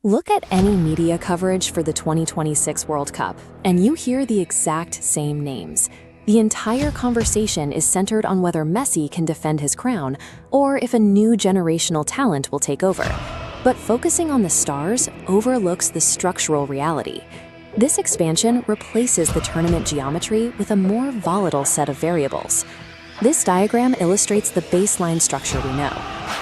Look at any media coverage for the 2026 World Cup, and you hear the exact same names. The entire conversation is centered on whether Messi can defend his crown or if a new generational talent will take over. But focusing on the stars overlooks the structural reality. This expansion replaces the tournament geometry with a more volatile set of variables. This diagram illustrates the baseline structure we know.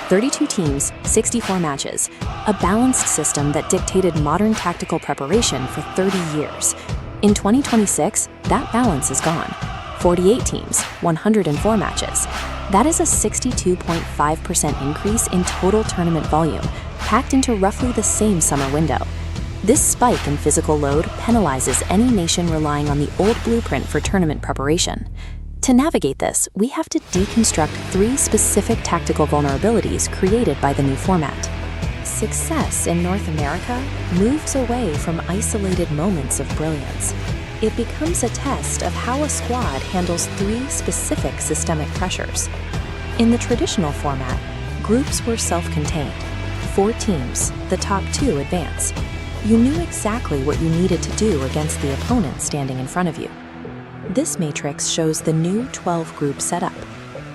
32 teams, 64 matches, a balanced system that dictated modern tactical preparation for 30 years. In 2026, that balance is gone. 48 teams, 104 matches. That is a 62.5% increase in total tournament volume, packed into roughly the same summer window. This spike in physical load penalizes any nation relying on the old blueprint for tournament preparation. To navigate this, we have to deconstruct 3 specific tactical vulnerabilities created by the new format. Success in North America moves away from isolated moments of brilliance. It becomes a test of how a squad handles 3 specific systemic pressures. In the traditional format, groups were self-contained. 4 teams, the top 2 advance. You knew exactly what you needed to do against the opponent standing in front of you. This matrix shows the new 12-group setup.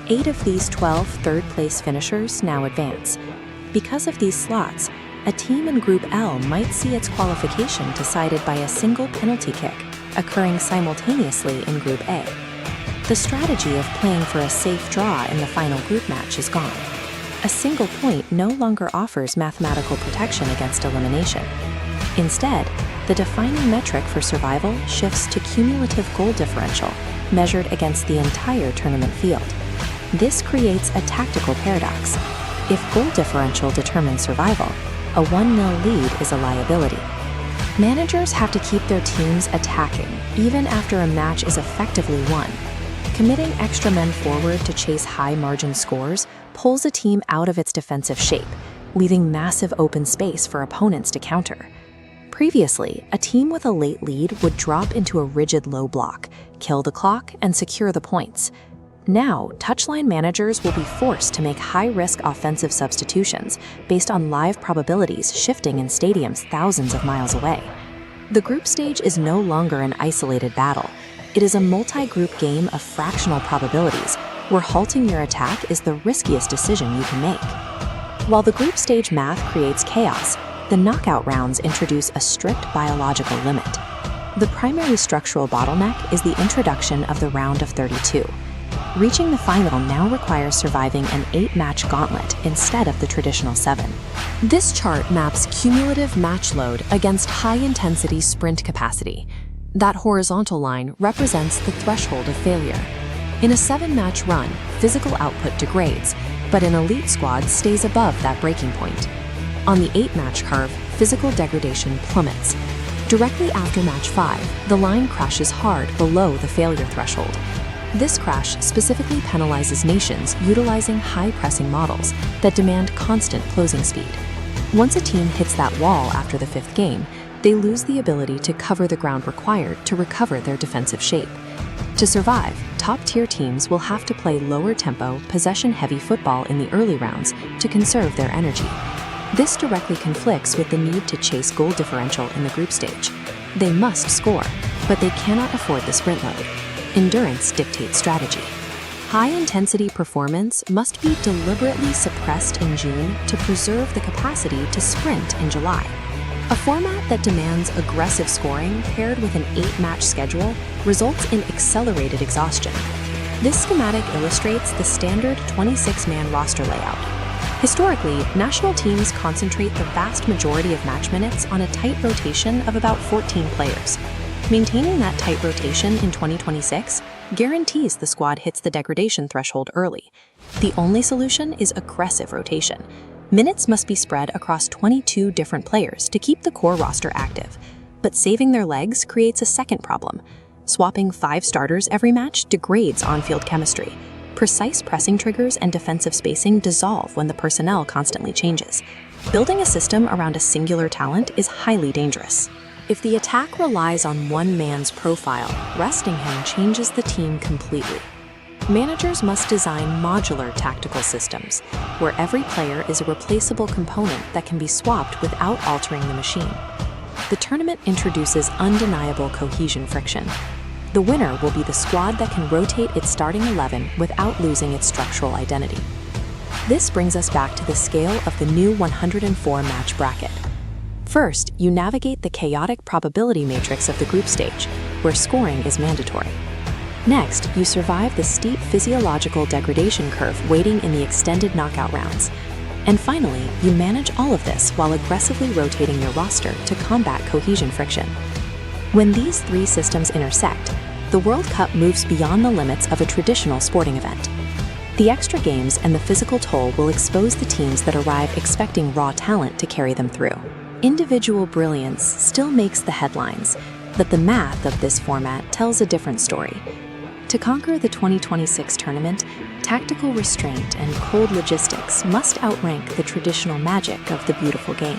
8 of these 12 third-place finishers now advance. Because of these slots, a team in Group L might see its qualification decided by a single penalty kick, occurring simultaneously in Group A. The strategy of playing for a safe draw in the final group match is gone. A single point no longer offers mathematical protection against elimination. Instead, the defining metric for survival shifts to cumulative goal differential, measured against the entire tournament field. This creates a tactical paradox. If goal differential determines survival, a 1-0 lead is a liability. Managers have to keep their teams attacking, even after a match is effectively won. Committing extra men forward to chase high-margin scores pulls a team out of its defensive shape, leaving massive open space for opponents to counter. Previously, a team with a late lead would drop into a rigid low block, kill the clock, and secure the points. Now, touchline managers will be forced to make high-risk offensive substitutions based on live probabilities shifting in stadiums thousands of miles away. The group stage is no longer an isolated battle. It is a multi-group game of fractional probabilities, where halting your attack is the riskiest decision you can make. While the group stage math creates chaos, the knockout rounds introduce a strict biological limit. The primary structural bottleneck is the introduction of the round of 32. Reaching the final now requires surviving an 8-match gauntlet instead of the traditional 7. This chart maps cumulative match load against high-intensity sprint capacity. That horizontal line represents the threshold of failure. In a 7-match run, physical output degrades, but an elite squad stays above that breaking point. On the 8-match curve, physical degradation plummets. Directly after match 5, the line crashes hard below the failure threshold. This crash specifically penalizes nations utilizing high-pressing models that demand constant closing speed. Once a team hits that wall after the 5th game, they lose the ability to cover the ground required to recover their defensive shape. To survive, top-tier teams will have to play lower-tempo, possession-heavy football in the early rounds to conserve their energy. This directly conflicts with the need to chase goal differential in the group stage. They must score, but they cannot afford the sprint load. Endurance dictates strategy. High-intensity performance must be deliberately suppressed in June to preserve the capacity to sprint in July. A format that demands aggressive scoring paired with an 8-match schedule results in accelerated exhaustion. This schematic illustrates the standard 26-man roster layout. Historically, national teams concentrate the vast majority of match minutes on a tight rotation of about 14 players. Maintaining that tight rotation in 2026 guarantees the squad hits the degradation threshold early. The only solution is aggressive rotation. Minutes must be spread across 22 different players to keep the core roster active. But saving their legs creates a second problem. Swapping 5 starters every match degrades on-field chemistry. Precise pressing triggers and defensive spacing dissolve when the personnel constantly changes. Building a system around a singular talent is highly dangerous. If the attack relies on one man's profile, resting him changes the team completely. Managers must design modular tactical systems, where every player is a replaceable component that can be swapped without altering the machine. The tournament introduces undeniable cohesion friction. The winner will be the squad that can rotate its starting 11 without losing its structural identity. This brings us back to the scale of the new 104-match bracket. First, you navigate the chaotic probability matrix of the group stage, where scoring is mandatory. Next, you survive the steep physiological degradation curve waiting in the extended knockout rounds. And finally, you manage all of this while aggressively rotating your roster to combat cohesion friction. When these three systems intersect, the World Cup moves beyond the limits of a traditional sporting event. The extra games and the physical toll will expose the teams that arrive expecting raw talent to carry them through. Individual brilliance still makes the headlines, but the math of this format tells a different story. To conquer the 2026 tournament, tactical restraint and cold logistics must outrank the traditional magic of the beautiful game.